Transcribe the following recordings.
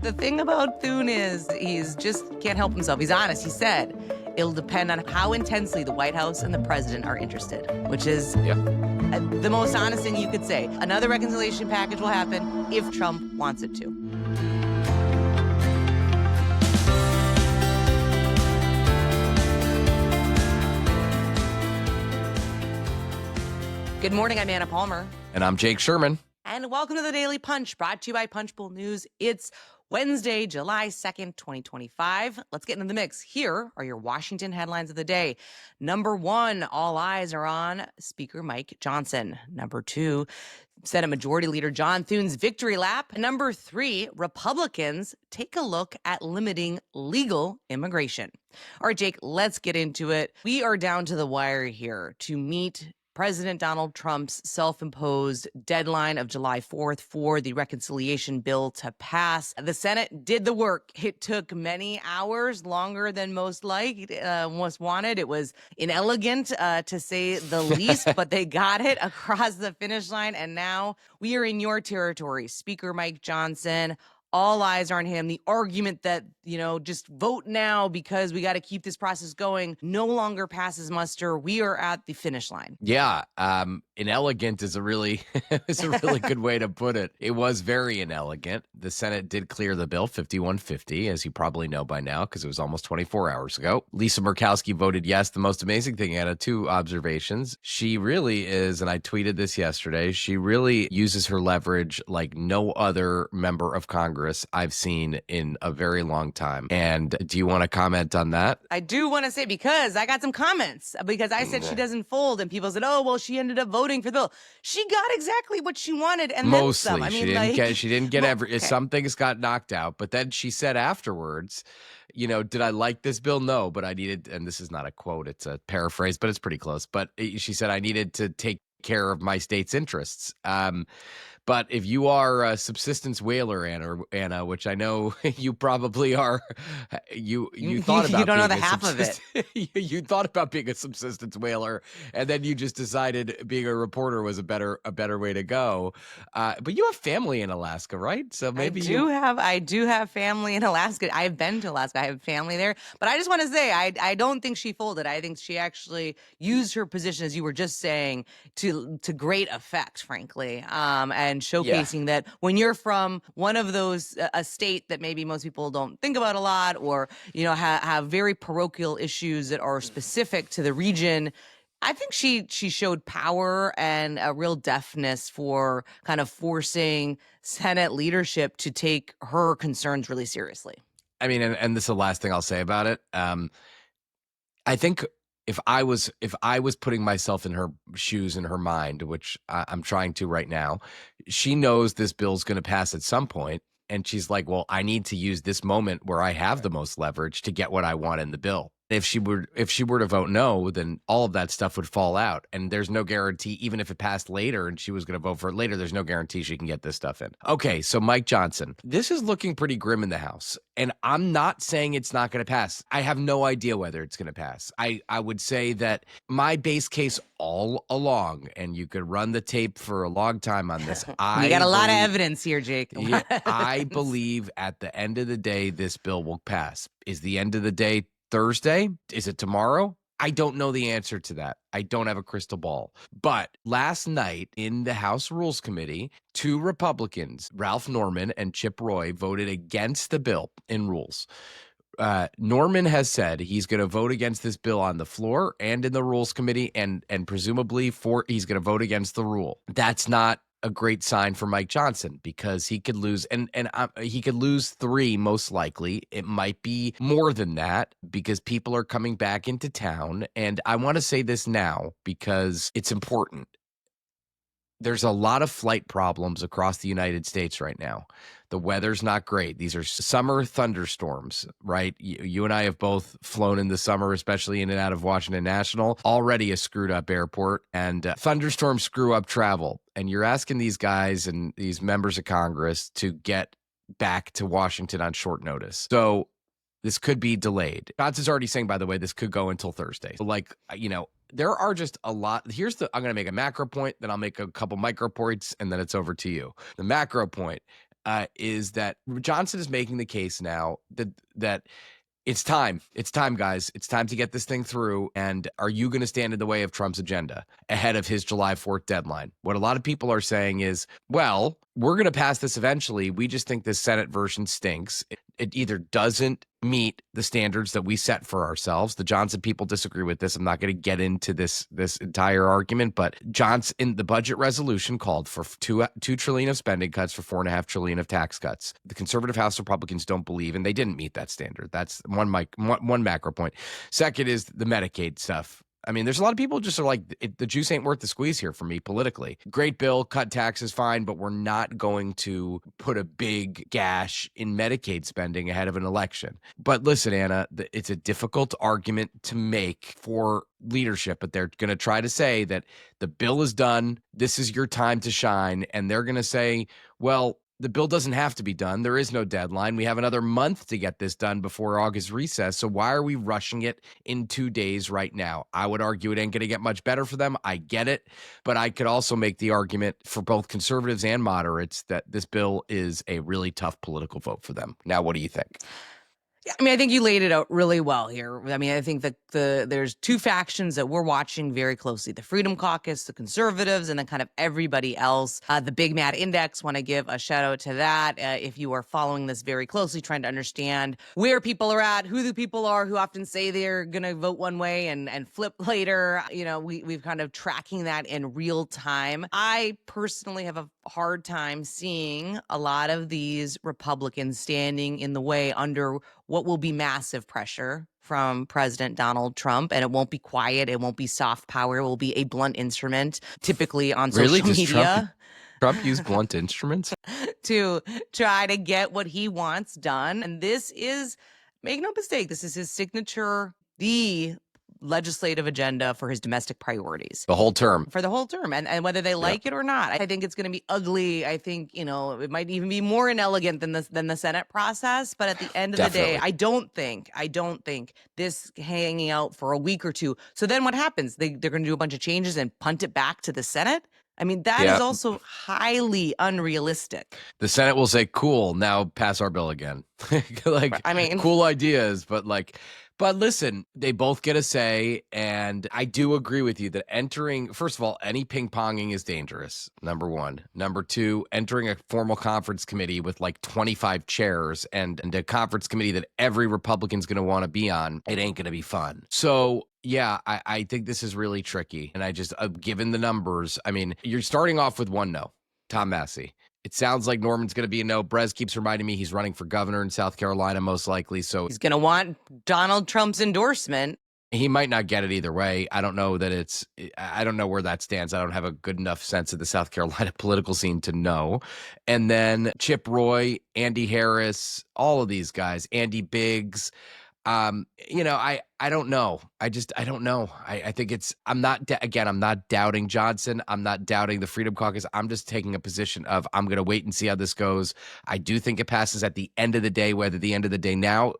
The thing about Thune is he's just can't help himself. He's honest. He said it'll depend on how intensely the White House and the president are interested, which is the most honest thing you could say. Another reconciliation package will happen if Trump wants it to. Good morning, I'm Anna Palmer. And I'm Jake Sherman. And welcome to the Daily Punch, brought to you by Punchbowl News. It's Wednesday, July 2nd, 2025. Let's get into the mix. Here are your Washington headlines of the day. Number one, all eyes are on Speaker Mike Johnson. Number two, Senate Majority Leader John Thune's victory lap. Number three, Republicans take a look at limiting legal immigration. All right, Jake, let's get into it. We are down to the wire here to meet President Donald Trump's self-imposed deadline of July 4th for the reconciliation bill to pass. The Senate did the work. It took many hours, longer than most wanted. It was inelegant, to say the least, but they got it across the finish line. And now we are in your territory. Speaker Mike Johnson, all eyes are on him. The argument that, just vote now because we got to keep this process going no longer passes muster. We are at the finish line. Yeah. Inelegant is a really good way to put it. It was very inelegant. The Senate did clear the bill 51-50, as you probably know by now, because it was almost 24 hours ago. Lisa Murkowski voted yes. The most amazing thing, Anna, two observations. She really is, and I tweeted this yesterday, she really uses her leverage like no other member of Congress I've seen in a very long time. And do you want to comment on that? I do want to say, because I got some comments, because I said she doesn't fold, and people said, oh, well, she ended up voting for the bill. She got exactly what she wanted, and mostly. Then some. She didn't get every. Some things got knocked out, but then she said afterwards, did I like this bill? No, but I needed, and this is not a quote, it's a paraphrase, but it's pretty close. But she said I needed to take care of my state's interests. But if you are a subsistence whaler, Anna, which I know you probably are, you thought about. You don't know the half of it. You thought about being a subsistence whaler, and then you just decided being a reporter was a better way to go. But you have family in Alaska, right? So maybe I do have family in Alaska. I've been to Alaska. I have family there. But I just want to say, I don't think she folded. I think she actually used her position, as you were just saying, to great effect, frankly, and showcasing that when you're from one of those, a state that maybe most people don't think about a lot, or have very parochial issues that are specific to the region, I think she showed power and a real deftness for kind of forcing Senate leadership to take her concerns really seriously. I mean, and this is the last thing I'll say about it. I think if I was putting myself in her shoes, in her mind, which I'm trying to right now, she knows this bill's going to pass at some point, and she's like, well, I need to use this moment where I have the most leverage to get what I want in the bill. If she were to vote no, then all of that stuff would fall out. And there's no guarantee, even if it passed later and she was going to vote for it later, there's no guarantee she can get this stuff in. Okay, so Mike Johnson, this is looking pretty grim in the House. And I'm not saying it's not going to pass. I have no idea whether it's going to pass. I would say that my base case all along, and you could run the tape for a long time on this. You got a lot of evidence here, Jake. Yeah, I believe at the end of the day, this bill will pass. Is the end of the day Thursday? Is it tomorrow? I don't know the answer to that. I don't have a crystal ball. But last night in the House Rules Committee, two Republicans, Ralph Norman and Chip Roy, voted against the bill in rules. Norman has said he's going to vote against this bill on the floor and in the Rules Committee, and presumably he's going to vote against the rule. That's not a great sign for Mike Johnson, because he could lose, and he could lose 3 most likely. It might be more than that, because people are coming back into town. And I want to say this now because it's important. There's a lot of flight problems across the United States right now. The weather's not great. These are summer thunderstorms, right? You and I have both flown in the summer, especially in and out of Washington National. Already a screwed up airport, and thunderstorms screw up travel. And you're asking these guys and these members of Congress to get back to Washington on short notice. So this could be delayed. Johnson's already saying, by the way, this could go until Thursday. So there are just a lot. I'm going to make a macro point, then I'll make a couple micro points, and then it's over to you. The macro point, is that Johnson is making the case now that it's time. It's time, guys. It's time to get this thing through. And are you going to stand in the way of Trump's agenda ahead of his July 4th deadline? What a lot of people are saying is, well, we're going to pass this eventually. We just think this Senate version stinks. It either doesn't meet the standards that we set for ourselves. The Johnson people disagree with this. I'm not going to get into this entire argument, but Johnson in the budget resolution called for $2 trillion of spending cuts for $4.5 trillion of tax cuts. The conservative House Republicans don't believe, and they didn't meet that standard. That's one macro point. Second is the Medicaid stuff. I mean, there's a lot of people just are like, the juice ain't worth the squeeze here for me politically. Great bill, cut taxes, fine, but we're not going to put a big gash in Medicaid spending ahead of an election. But listen, Anna, it's a difficult argument to make for leadership, but they're going to try to say that the bill is done, this is your time to shine, and they're going to say, well, the bill doesn't have to be done. There is no deadline. We have another month to get this done before August recess. So why are we rushing it in 2 days right now? I would argue it ain't going to get much better for them. I get it. But I could also make the argument for both conservatives and moderates that this bill is a really tough political vote for them. Now, what do you think? Yeah, I mean, I think you laid it out really well here. I mean, I think that there's two factions that we're watching very closely: the Freedom Caucus, the conservatives, and then kind of everybody else. The Big Mad Index, want to give a shout out to that. If you are following this very closely, trying to understand where people are at, who the people are who often say they're going to vote one way and flip later, we've kind of tracking that in real time. I personally have a hard time seeing a lot of these Republicans standing in the way under what will be massive pressure from President Donald Trump. And it won't be quiet. It won't be soft power. It will be a blunt instrument, typically on Really? social media. Trump use blunt instruments? To try to get what he wants done. And this is, make no mistake, this is his signature, the legislative agenda for his domestic priorities. The whole term. For the whole term. And whether they like it or not, I think it's going to be ugly. I think, it might even be more inelegant than the Senate process. But at the end of the day, I don't think this hanging out for a week or two. So then what happens? They're going to do a bunch of changes and punt it back to the Senate? I mean, that is also highly unrealistic. The Senate will say, cool, now pass our bill again. Cool ideas, but listen, they both get a say, and I do agree with you that first of all, any ping-ponging is dangerous, number one. Number two, entering a formal conference committee with like 25 chairs and a conference committee that every Republican's going to want to be on, it ain't going to be fun. So yeah, I think this is really tricky. And I just, given the numbers, I mean, you're starting off with one no, Tom Massey. It sounds like Norman's going to be a no. Brez keeps reminding me he's running for governor in South Carolina, most likely. So he's going to want Donald Trump's endorsement. He might not get it either way. I don't know I don't know where that stands. I don't have a good enough sense of the South Carolina political scene to know. And then Chip Roy, Andy Harris, all of these guys, Andy Biggs. I don't know. I don't know. I think I'm not doubting Johnson. I'm not doubting the Freedom Caucus. I'm just taking a position of I'm going to wait and see how this goes. I do think it passes at the end of the day, whether the end of the day now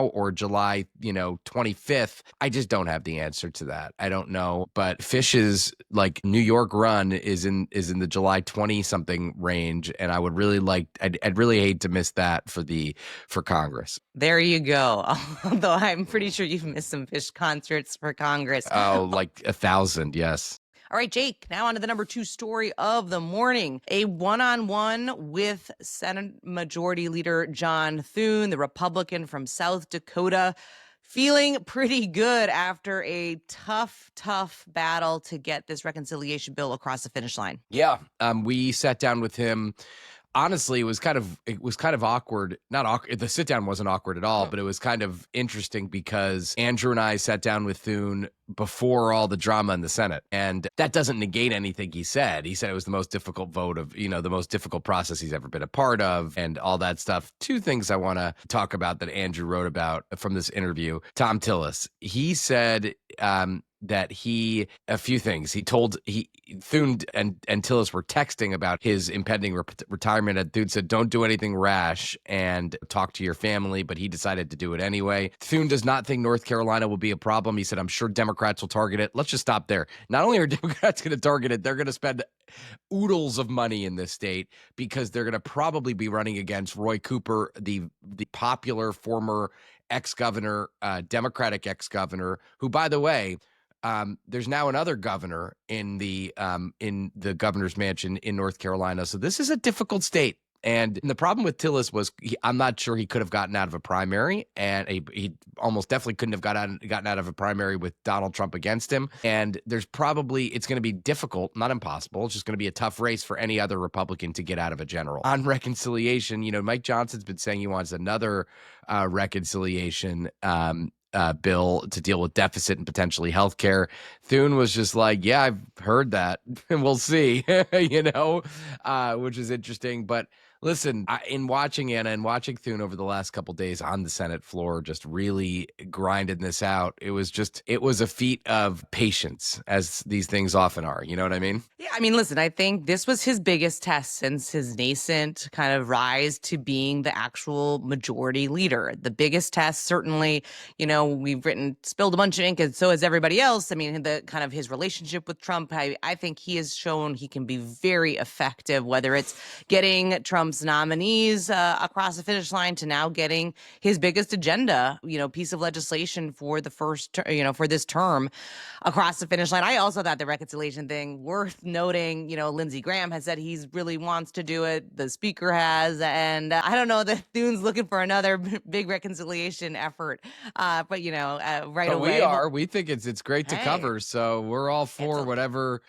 or July, 25th. I just don't have the answer to that. I don't know. But Fish's New York run is in the July 20 something range. And I would really I'd really hate to miss that for Congress. There you go. Although I'm pretty sure you've missed some Fish concerts for Congress. Oh, like 1,000, yes. All right, Jake, now on to the number 2 story of the morning. A one-on-one with Senate Majority Leader John Thune, the Republican from South Dakota, feeling pretty good after a tough battle to get this reconciliation bill across the finish line. Yeah, we sat down with him. Honestly, it was kind of awkward. Not awkward. The sit down wasn't awkward at all, but it was kind of interesting because Andrew and I sat down with Thune before all the drama in the Senate, and that doesn't negate anything he said. He said it was the most difficult vote of, the most difficult process he's ever been a part of, and all that stuff. 2 things I want to talk about that Andrew wrote about from this interview. Tom Tillis, he said, that a few things. Thune and Tillis were texting about his impending retirement, and Thune said, don't do anything rash and talk to your family, but he decided to do it anyway. Thune does not think North Carolina will be a problem. He said, I'm sure Democrats will target it. Let's just stop there. Not only are Democrats going to target it, they're going to spend oodles of money in this state because they're going to probably be running against Roy Cooper, the popular former ex-governor, Democratic ex-governor, who, by the way, there's now another governor in the governor's mansion in North Carolina. So this is a difficult state. And the problem with Tillis was I'm not sure he could have gotten out of a primary, and he almost definitely couldn't have gotten out of a primary with Donald Trump against him. And it's going to be difficult, not impossible. It's just going to be a tough race for any other Republican to get out of a general. On reconciliation, Mike Johnson's been saying he wants another reconciliation bill to deal with deficit and potentially health care. Thune was just like, yeah, I've heard that. We'll see, which is interesting. But listen, in watching Anna and watching Thune over the last couple days on the Senate floor, just really grinding this out, it was a feat of patience, as these things often are. You know what I mean? Yeah, I mean, listen, I think this was his biggest test since his nascent kind of rise to being the actual majority leader. The biggest test, certainly, we've spilled a bunch of ink, and so has everybody else. I mean, the kind of his relationship with Trump, I think he has shown he can be very effective, whether it's getting Trump's nominees across the finish line to now getting his biggest agenda, piece of legislation for the first, for this term across the finish line. I also thought the reconciliation thing worth noting. Lindsey Graham has said he really wants to do it. The speaker has, and I don't know that Thune's looking for another big reconciliation effort. Right but away. We think it's great to cover. So we're all for whatever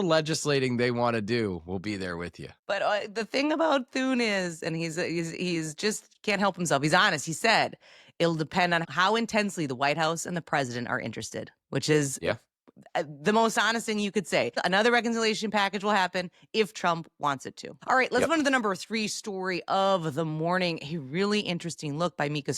legislating they want to do. We'll be there with you. But the thing about Thune is, and he's just can't help himself. He's honest. He said it'll depend on how intensely the White House and the president are interested, which is the most honest thing you could say. Another reconciliation package will happen if Trump wants it to. All right, let's move to the number 3 story of the morning. A really interesting look by Mika.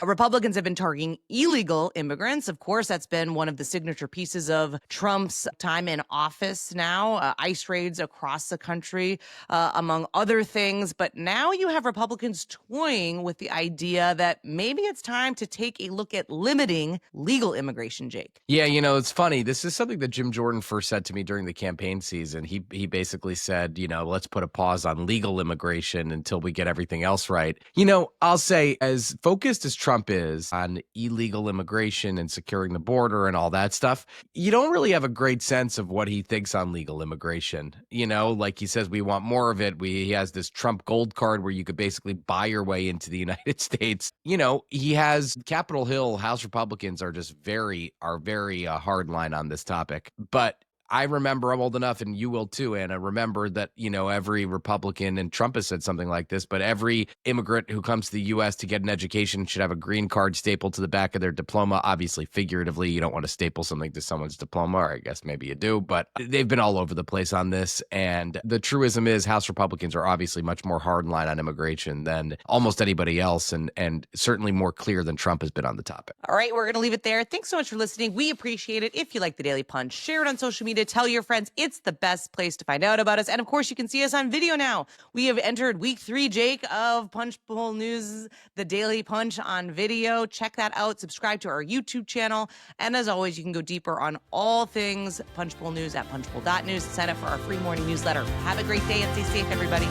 Republicans have been targeting illegal immigrants. Of course, that's been one of the signature pieces of Trump's time in office now. ICE raids across the country, among other things. But now you have Republicans toying with the idea that maybe it's time to take a look at limiting legal immigration, Jake. Yeah, it's funny. This is something that Jim Jordan first said to me during the campaign season. He basically said, let's put a pause on legal immigration until we get everything else right. I'll say, as focused as Trump is on illegal immigration and securing the border and all that stuff, you don't really have a great sense of what he thinks on legal immigration. Like he says, we want more of it. He has this Trump gold card where you could basically buy your way into the United States. He has Capitol Hill House Republicans are very hard line on this topic. But I remember, I'm old enough, and you will too, Anna, remember that, every Republican, and Trump has said something like this, but every immigrant who comes to the U.S. to get an education should have a green card stapled to the back of their diploma. Obviously, figuratively, you don't want to staple something to someone's diploma, or I guess maybe you do, but they've been all over the place on this. And the truism is House Republicans are obviously much more hardline on immigration than almost anybody else, and certainly more clear than Trump has been on the topic. All right, we're going to leave it there. Thanks so much for listening. We appreciate it. If you like the Daily Punch, share it on social media. Tell your friends. It's the best place to find out about us. And of course, you can see us on video now. We have entered week 3, Jake, of Punchbowl News, the Daily Punch on video. Check that out. Subscribe to our YouTube channel. And as always, you can go deeper on all things Punchbowl News at punchbowl.news. Sign up for our free morning newsletter. Have a great day and stay safe, everybody.